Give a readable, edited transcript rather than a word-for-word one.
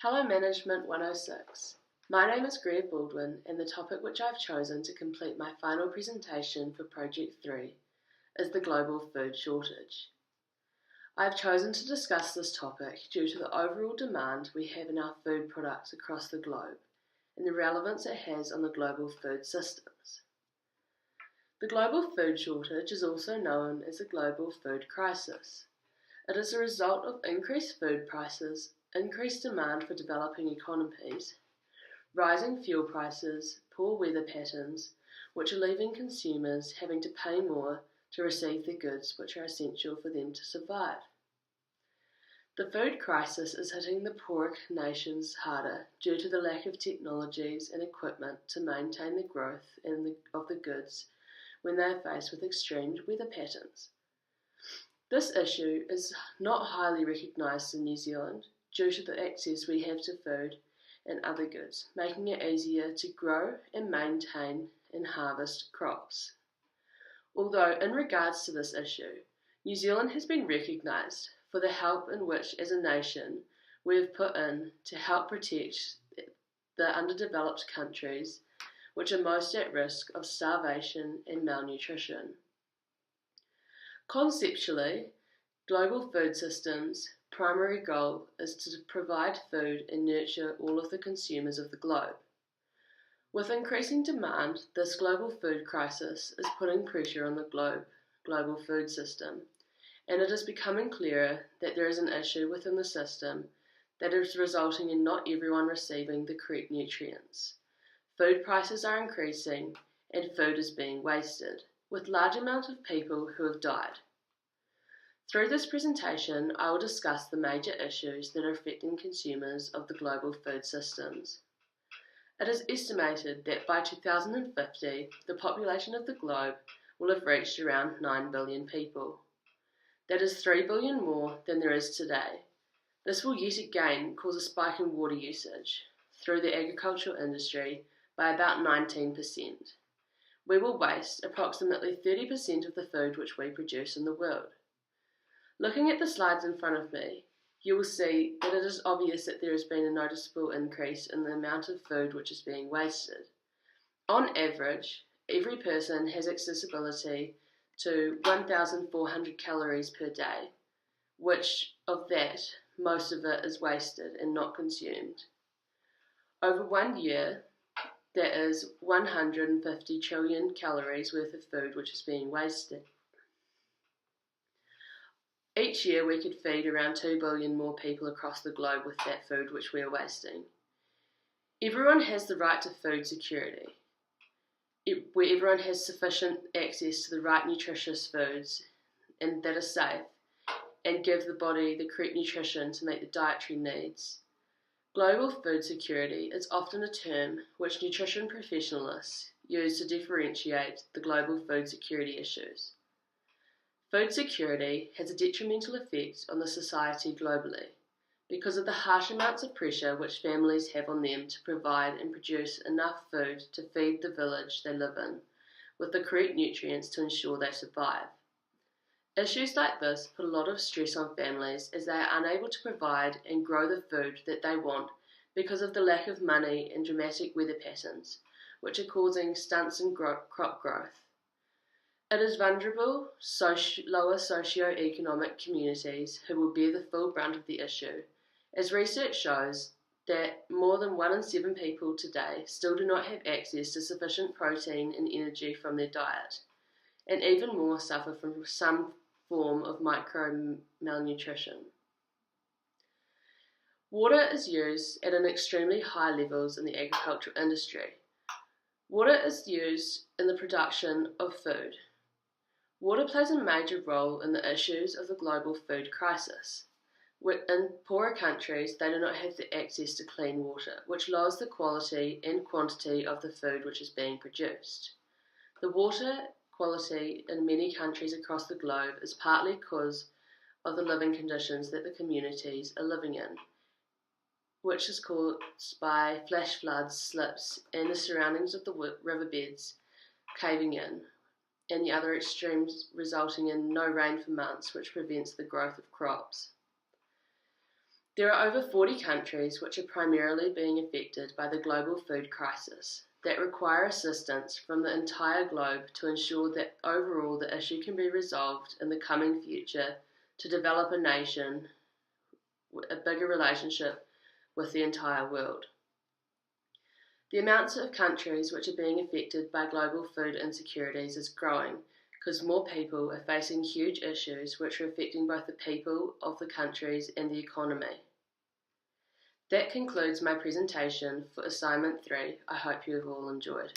Hello Management 106. My name is Greer Baldwin and the topic which I've chosen to complete my final presentation for Project 3 is the global food shortage. I've chosen to discuss this topic due to the overall demand we have in our food products across the globe and the relevance it has on the global food systems. The global food shortage is also known as the global food crisis. It is a result of increased food prices, increased demand for developing economies, rising fuel prices, poor weather patterns, which are leaving consumers having to pay more to receive the goods which are essential for them to survive. The food crisis is hitting the poorer nations harder due to the lack of technologies and equipment to maintain the growth of the goods when they are faced with extreme weather patterns. This issue is not highly recognised in New Zealand due to the access we have to food and other goods, making it easier to grow and maintain and harvest crops. Although in regards to this issue, New Zealand has been recognised for the help in which as a nation we have put in to help protect the underdeveloped countries which are most at risk of starvation and malnutrition. Conceptually, global food systems' primary goal is to provide food and nurture all of the consumers of the globe. With increasing demand, this global food crisis is putting pressure on the global food system, and it is becoming clearer that there is an issue within the system that is resulting in not everyone receiving the correct nutrients. Food prices are increasing and food is being wasted, with large amounts of people who have died. Through this presentation, I will discuss the major issues that are affecting consumers of the global food systems. It is estimated that by 2050, the population of the globe will have reached around 9 billion people. That is 3 billion more than there is today. This will yet again cause a spike in water usage through the agricultural industry by about 19%. We will waste approximately 30% of the food which we produce in the world. Looking at the slides in front of me, you will see that it is obvious that there has been a noticeable increase in the amount of food which is being wasted. On average, every person has accessibility to 1,400 calories per day, which of that, most of it is wasted and not consumed. Over 1 year, there is 150 trillion calories worth of food which is being wasted. Each year we could feed around 2 billion more people across the globe with that food which we are wasting. Everyone has the right to food security, where everyone has sufficient access to the right nutritious foods and that are safe and give the body the correct nutrition to meet the dietary needs. Global food security is often a term which nutrition professionals use to differentiate the global food security issues. Food security has a detrimental effect on the society globally because of the harsh amounts of pressure which families have on them to provide and produce enough food to feed the village they live in with the correct nutrients to ensure they survive. Issues like this put a lot of stress on families as they are unable to provide and grow the food that they want because of the lack of money and dramatic weather patterns, which are causing stunts in crop growth. It is vulnerable, lower socio-economic communities who will bear the full brunt of the issue, as research shows that more than 1 in 7 people today still do not have access to sufficient protein and energy from their diet, and even more suffer from some form of micro-malnutrition. Water is used at an extremely high levels in the agricultural industry. Water is used in the production of food. Water plays a major role in the issues of the global food crisis. In poorer countries, they do not have the access to clean water, which lowers the quality and quantity of the food which is being produced. The water quality in many countries across the globe is partly because of the living conditions that the communities are living in, which is caused by flash floods, slips, and the surroundings of the riverbeds caving in, and the other extremes resulting in no rain for months, which prevents the growth of crops. There are over 40 countries which are primarily being affected by the global food crisis that require assistance from the entire globe to ensure that overall the issue can be resolved in the coming future to develop a nation, a bigger relationship with the entire world. The amounts of countries which are being affected by global food insecurities is growing because more people are facing huge issues which are affecting both the people of the countries and the economy. That concludes my presentation for Assignment 3. I hope you have all enjoyed.